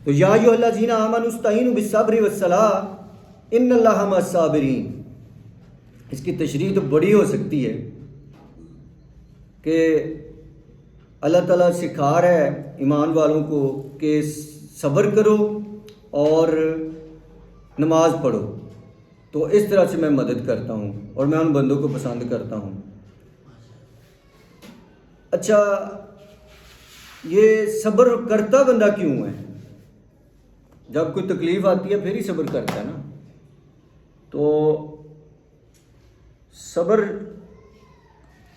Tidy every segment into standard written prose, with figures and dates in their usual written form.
تو یا ایھا الذین آمنوا استعینوا بالصبر والصلاۃ ان اللہ مع الصابرین، اس کی تشریح تو بڑی ہو سکتی ہے کہ اللہ تعالیٰ سکھا رہا ہے ایمان والوں کو کہ صبر کرو اور نماز پڑھو، تو اس طرح سے میں مدد کرتا ہوں اور میں ان بندوں کو پسند کرتا ہوں۔ اچھا، یہ صبر کرتا بندہ کیوں ہے؟ جب کوئی تکلیف آتی ہے پھر ہی صبر کرتا ہے نا۔ تو صبر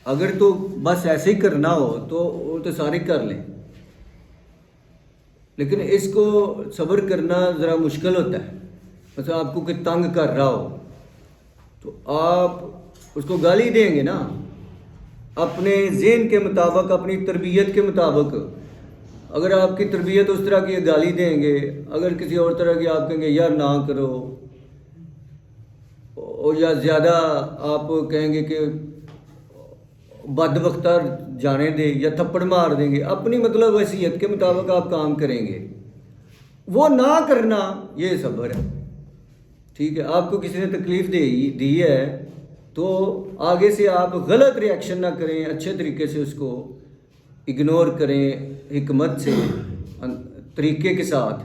اگر تو بس ایسے ہی کرنا ہو تو وہ تو سارے کر لیں، لیکن اس کو صبر کرنا ذرا مشکل ہوتا ہے۔ مثلا آپ کو کوئی تنگ کر رہا ہو تو آپ اس کو گالی دیں گے نا، اپنے ذہن کے مطابق، اپنی تربیت کے مطابق۔ اگر آپ کی تربیت اس طرح کی گالی دیں گے، اگر کسی اور طرح کی آپ کہیں گے یار نہ کرو، اور یا زیادہ آپ کہیں گے کہ بدبختہ جانے دے یا تھپڑ مار دیں گے، اپنی مطلب حیثیت کے مطابق آپ کام کریں گے، وہ نہ کرنا یہ صبر ہے۔ ٹھیک ہے، آپ کو کسی نے تکلیف دی ہے تو آگے سے آپ غلط ری ایکشن نہ کریں، اچھے طریقے سے اس کو اگنور کریں، حکمت سے، طریقے کے ساتھ،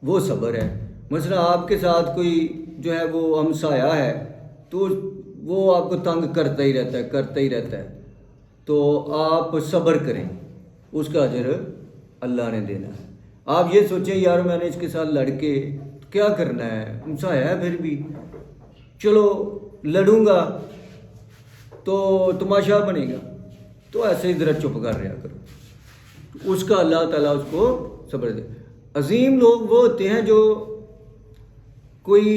وہ صبر ہے۔ مثلا آپ کے ساتھ کوئی جو ہے وہ ہمسایہ ہے تو وہ آپ کو تنگ کرتا ہی رہتا ہے، تو آپ صبر کریں، اس کا اجر اللہ نے دینا ہے۔ آپ یہ سوچیں یار میں نے اس کے ساتھ لڑ کے کیا کرنا ہے، ہمسایہ ہے پھر بھی، چلو لڑوں گا تو تماشا بنے گا، تو ایسے ہی ذرا چپ کر رہا کرو، اس کا اللہ تعالیٰ اس کو صبر دے۔ عظیم لوگ وہ ہوتے ہیں جو کوئی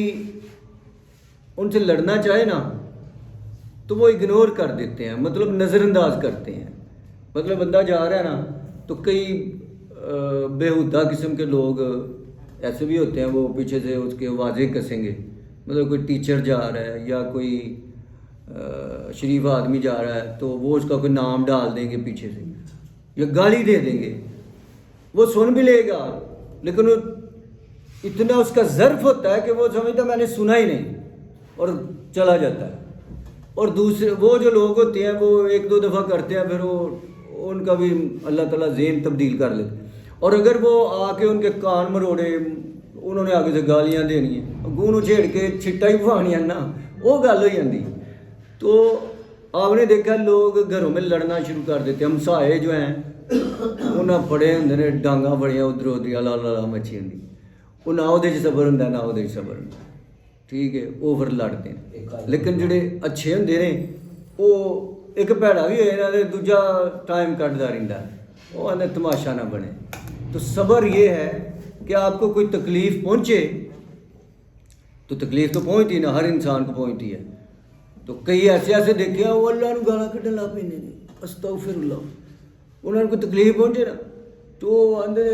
ان سے لڑنا چاہے نا تو وہ اگنور کر دیتے ہیں، مطلب نظر انداز کرتے ہیں۔ مطلب بندہ جا رہا ہے نا تو کئی بےہودہ قسم کے لوگ ایسے بھی ہوتے ہیں، وہ پیچھے سے اس کے واضح کسیں گے۔ مطلب کوئی ٹیچر جا رہا ہے یا کوئی شریف آدمی جا رہا ہے تو وہ اس کا کوئی نام ڈال دیں گے پیچھے سے یا گالی دے دیں گے، وہ سن بھی لے گا لیکن وہ اتنا اس کا ظرف ہوتا ہے کہ وہ سمجھتا میں نے سنا ہی نہیں اور چلا جاتا ہے۔ اور دوسرے وہ جو لوگ ہوتے ہیں وہ ایک دو دفعہ کرتے ہیں، پھر وہ ان کا بھی اللہ تعالیٰ ذہن تبدیل کر لیتے ہیں۔ اور اگر وہ آ کے ان کے کان مروڑے، انہوں نے آگے سے گالیاں دینی ہیں، گون چھیڑ کے چھٹا ہی پوانی ہے نا، وہ گل ہو جاتی۔ تو آپ نے دیکھا لوگ گھروں میں لڑنا شروع کر دیتے ہیں، ہمسائے جو ہیں انہیں بڑے ہوں نے ڈانگاں بڑیاں ادھر ادھر اللہ مچھی ہوں، وہ نہ وہ صبر ہوں نہ وہ صبر ہوں، ٹھیک ہے، وہ پھر لڑتے ہیں۔ لیکن جڑے اچھے ہوں نے وہ ایک بھڑا بھی ہوئے دوجا ٹائم کٹتا رہتا ہے، وہ آنے تماشا نہ بنے۔ تو صبر یہ ہے کہ آپ کو کوئی تکلیف پہنچے تو تکلیف تو پہنچتی نا، ہر انسان کو پہنچتی ہے۔ تو کئی ایسے دیکھے ہیں وہ اللہ نے گالاں کڈن لگ پے نے، استغفر اللہ، انہوں نے کوئی تکلیف پہنچے نا تو آندے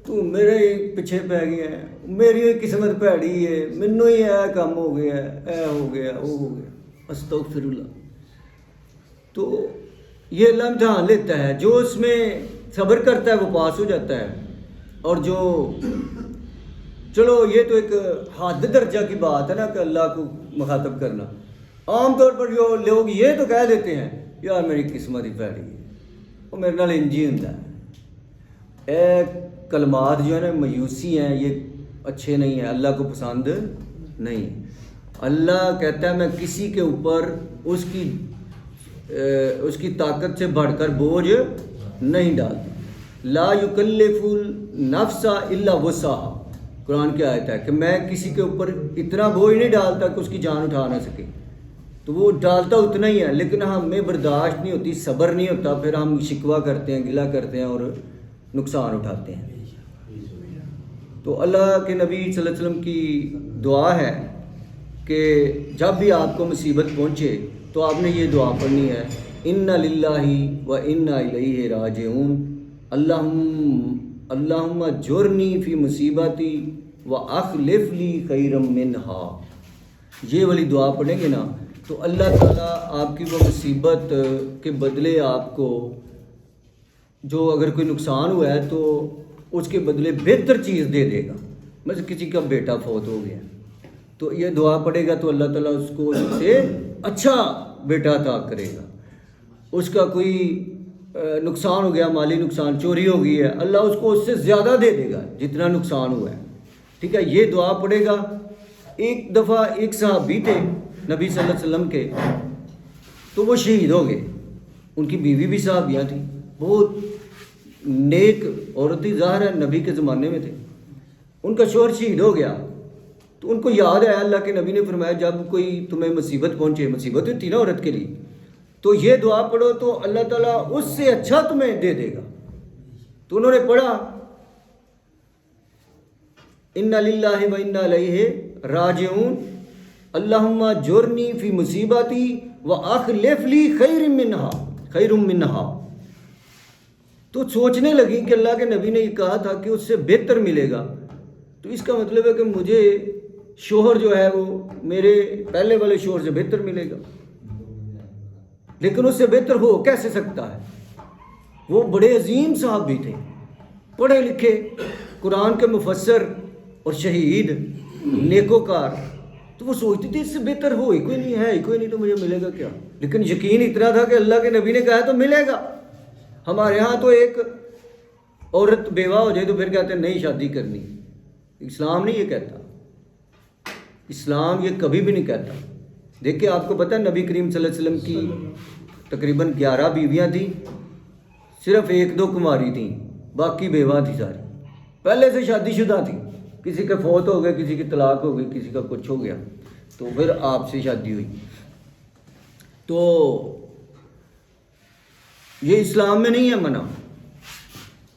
تو میرے پیچھے پی گیا ہے، میری قسمت بھڑی ہے، مینوں ہی اے کام ہو گیا ہے، اے ہو گیا وہ ہو گیا، استغفر اللہ۔ تو یہ اللہ امتحان لیتا ہے، جو اس میں صبر کرتا ہے وہ پاس ہو جاتا ہے، اور جو چلو یہ تو ایک حد درجہ کی بات ہے نا کہ اللہ کو مخاطب کرنا۔ عام طور پر جو لوگ یہ تو کہہ دیتے ہیں یار میری قسمت ہی بھڑی ہے، وہ میرے نال انج ہی ہوندا ہے۔ اے کلمات جو ہے نا مایوسی ہیں، یہ اچھے نہیں ہیں، اللہ کو پسند نہیں۔ اللہ کہتا ہے میں کسی کے اوپر اس کی طاقت سے بڑھ کر بوجھ نہیں ڈالتا، لا یکلف النفس الا وسعها، قرآن کی آیت ہے کہ میں کسی کے اوپر اتنا بوجھ نہیں ڈالتا کہ اس کی جان اٹھا نہ سکے، تو وہ ڈالتا اتنا ہی ہے، لیکن ہمیں برداشت نہیں ہوتی، صبر نہیں ہوتا، پھر ہم شکوہ کرتے ہیں، گلہ کرتے ہیں اور نقصان اٹھاتے ہیں۔ تو اللہ کے نبی صلی اللہ علیہ وسلم کی دعا ہے کہ جب بھی آپ کو مصیبت پہنچے تو آپ نے یہ دعا پڑھنی ہے، انا للہ و انا الیہ راجعون، اللہم جرنی فی مصیبتی و اخلف لی خیرا منہا۔ یہ والی دعا پڑھیں گے نا تو اللہ تعالیٰ آپ کی وہ مصیبت کے بدلے آپ کو جو اگر کوئی نقصان ہوا ہے تو اس کے بدلے بہتر چیز دے دے گا. مثلا کسی کا بیٹا فوت ہو گیا تو یہ دعا پڑے گا تو اللہ تعالیٰ اس کو اس سے اچھا بیٹا عطا کرے گا. اس کا کوئی نقصان ہو گیا، مالی نقصان، چوری ہو گئی ہے، اللہ اس کو اس سے زیادہ دے دے گا جتنا نقصان ہوا ہے. ٹھیک ہے، یہ دعا پڑے گا. ایک دفعہ ایک صحابی تھے نبی صلی اللہ علیہ وسلم کے، تو وہ شہید ہو گئے. ان کی بیوی بھی صحابیاں تھیں، بہت نیک عورت ہی، ظاہر ہے نبی کے زمانے میں تھے. ان کا شوہر شہید ہو گیا تو ان کو یاد آیا، اللہ کے نبی نے فرمایا جب کوئی تمہیں مصیبت پہنچے، مصیبت ہوتی نا عورت کے لیے، تو یہ دعا پڑھو تو اللہ تعالیٰ اس سے اچھا تمہیں دے دے گا. تو انہوں نے پڑھا انا للہ و انا الیہ راجعون اللہم جرنی فی مصیبتی واخلف لی خیر منہا. تو سوچنے لگی کہ اللہ کے نبی نے یہ کہا تھا کہ اس سے بہتر ملے گا، تو اس کا مطلب ہے کہ مجھے شوہر جو ہے وہ میرے پہلے والے شوہر سے بہتر ملے گا. لیکن اس سے بہتر ہو کیسے سکتا ہے؟ وہ بڑے عظیم صحابی تھے، پڑھے لکھے، قرآن کے مفسر اور شہید، نیکوکار. تو وہ سوچتی تھی اس سے بہتر ہو ہی کوئی نہیں، ہے ہی کوئی نہیں، تو مجھے ملے گا کیا؟ لیکن یقین اتنا تھا کہ اللہ کے نبی نے کہا تو ملے گا. ہمارے ہاں تو ایک عورت بیوہ ہو جائے تو پھر کہتے ہیں نہیں شادی کرنی. اسلام نہیں یہ کہتا، اسلام یہ کبھی بھی نہیں کہتا. دیکھیں آپ کو پتہ ہے نبی کریم صلی اللہ علیہ وسلم کی تقریباً 11 بیویاں تھیں، صرف 1-2 کماری تھیں، باقی بیوہ تھی ساری، پہلے سے شادی شدہ تھیں. کسی کے فوت ہو گئے، کسی کی طلاق ہو گئی، کسی کا کچھ ہو گیا، تو پھر آپ سے شادی ہوئی. تو یہ اسلام میں نہیں ہے منع،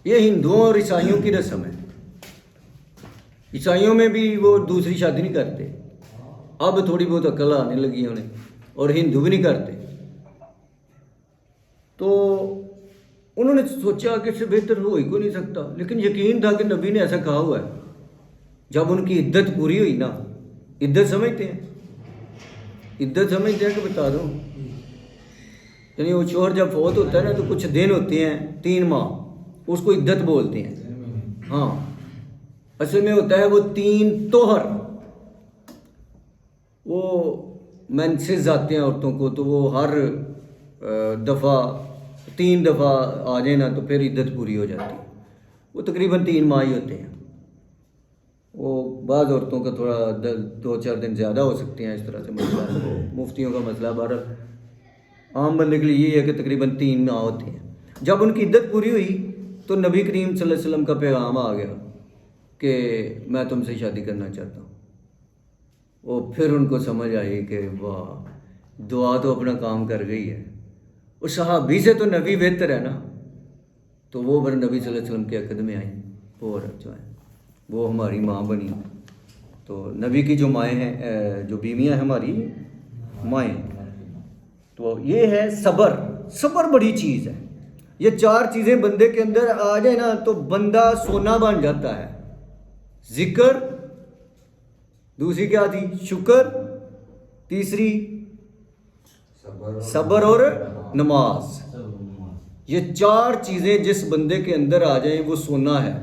یہ ہندوؤں اور عیسائیوں کی رسم ہے. عیسائیوں میں بھی وہ دوسری شادی نہیں کرتے، اب تھوڑی بہت عقل آنے لگی ہے انہیں، اور ہندو بھی نہیں کرتے. تو انہوں نے سوچا کہ اس سے بہتر ہو ہی کوئی نہیں سکتا، لیکن یقین تھا کہ نبی نے ایسا کہا ہوا ہے. جب ان کی عدت پوری ہوئی نا، عدت سمجھتے ہیں، عدت سمجھتے ہیں کہ بتا دوں، یعنی وہ شوہر جب فوت ہوتا ہے نا تو کچھ دن ہوتے ہیں 3 ماہ، اس کو عدت بولتے ہیں. ہاں اصل میں ہوتا ہے وہ 3 طہر. وہ مینسز آتے ہیں عورتوں کو، تو وہ ہر دفعہ 3 دفعہ آ جائیں نا تو پھر عدت پوری ہو جاتی ہے. وہ تقریباً 3 ماہ ہی ہوتے ہیں. وہ بعض عورتوں کا تھوڑا 2-4 دن زیادہ ہو سکتے ہیں، اس طرح سے مسئلہ مفتیوں کا مسئلہ. بہرحال عام بندے کے لیے یہ ہے کہ تقریباً 3 ماہ ہوتے ہیں. جب ان کی عدت پوری ہوئی تو نبی کریم صلی اللہ علیہ وسلم کا پیغام آ گیا کہ میں تم سے شادی کرنا چاہتا ہوں. وہ پھر ان کو سمجھ آئی کہ واہ، دعا تو اپنا کام کر گئی ہے. اس صحابی سے تو نبی بہتر ہے نا. تو وہ پھر نبی صلی اللہ علیہ وسلم کے عقد میں آئیں، وہ جو ہے وہ ہماری ماں بنی. تو نبی کی جو مائیں ہیں، جو بیویاں ہیں ہماری مائیں. تو یہ ہے صبر. صبر بڑی چیز ہے. یہ 4 چیزیں بندے کے اندر آ جائے نا تو بندہ سونا بن جاتا ہے. ذکر، دوسری کیا تھی؟ شکر، تیسری صبر اور نماز. یہ 4 چیزیں جس بندے کے اندر آ جائیں وہ سونا ہے.